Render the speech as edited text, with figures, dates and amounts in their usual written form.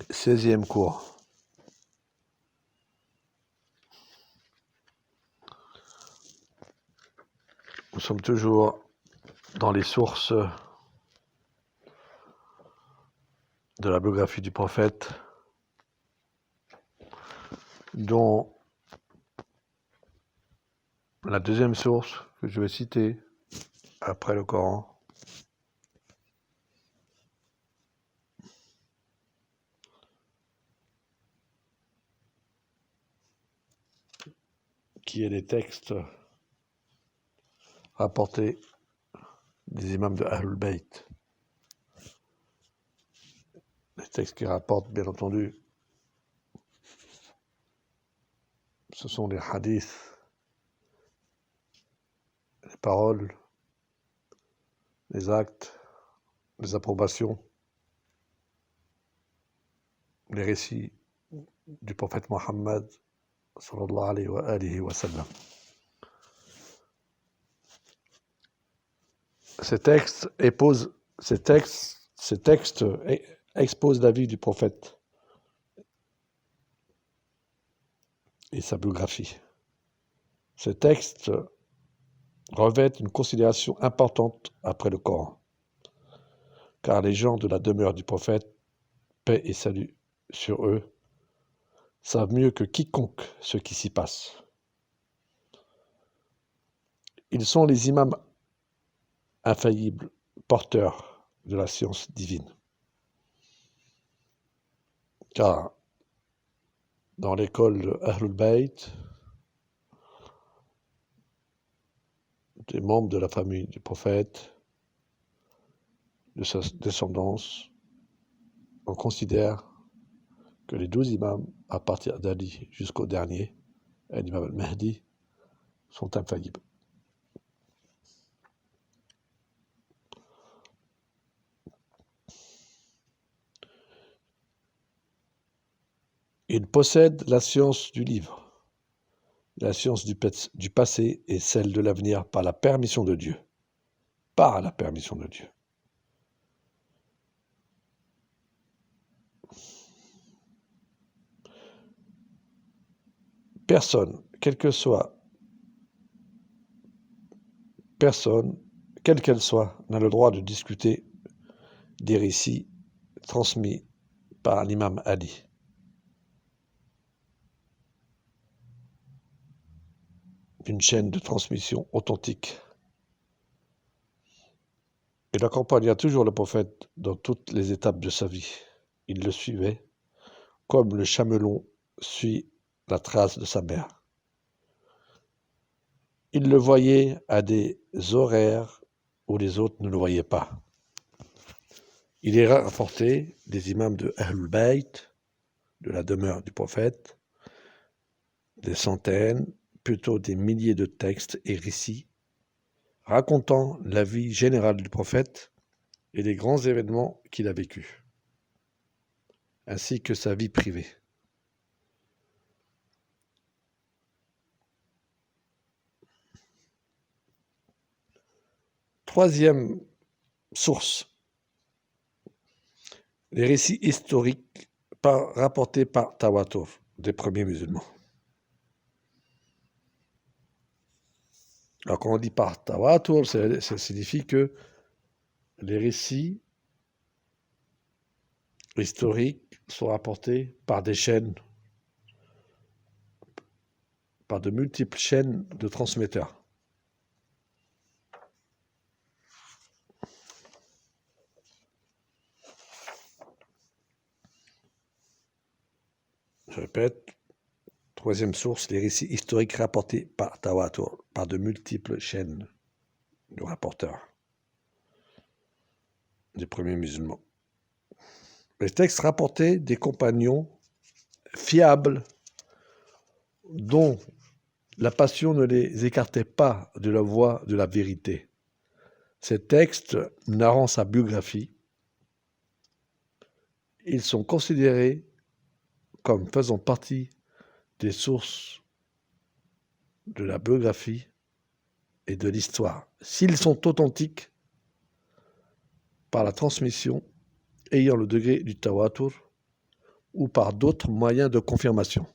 16e cours. Nous sommes toujours dans les sources de la biographie du prophète, dont la deuxième source que je vais citer après le Coran, qui est les textes rapportés des imams de Ahlul Bayt. Les textes qui rapportent, bien entendu, ce sont les hadiths, les paroles, les actes, les approbations, les récits du prophète Mohammed sallallahu alayhi wa sallam. Ces textes exposent la vie du prophète et sa biographie. Ces textes revêtent une considération importante après le Coran, car les gens de la demeure du prophète, paix et salut sur eux, savent mieux que quiconque ce qui s'y passe. Ils sont les imams infaillibles, porteurs de la science divine. Car dans l'école de Ahlul Bayt, des membres de la famille du prophète, de sa descendance, on considère que les 12 imams, à partir d'Ali jusqu'au dernier, l'imam al-Mahdi, sont infaillibles. Ils possèdent la science du livre, la science du passé et celle de l'avenir par la permission de Dieu. Par la permission de Dieu. Personne, quelle qu'elle soit, n'a le droit de discuter des récits transmis par l'imam Ali. Une chaîne de transmission authentique. Il accompagna toujours le prophète dans toutes les étapes de sa vie. Il le suivait, comme le chamelon suit la trace de sa mère. Il le voyait à des horaires où les autres ne le voyaient pas. Il est rapporté des imams de Ahlul Bayt, de la demeure du prophète, des centaines, plutôt des milliers de textes et récits racontant la vie générale du prophète et les grands événements qu'il a vécus, ainsi que sa vie privée. Troisième source, les récits historiques rapportés par Tawatur, des premiers musulmans. Alors quand on dit par Tawatur, ça signifie que les récits historiques sont rapportés par des chaînes, par de multiples chaînes de transmetteurs. Je répète, troisième source, les récits historiques rapportés par Tawatur, par de multiples chaînes de rapporteurs des premiers musulmans. Les textes rapportés des compagnons fiables dont la passion ne les écartait pas de la voie de la vérité. Ces textes narrant sa biographie, ils sont considérés comme faisant partie des sources de la biographie et de l'histoire, s'ils sont authentiques par la transmission ayant le degré du tawatur ou par d'autres moyens de confirmation.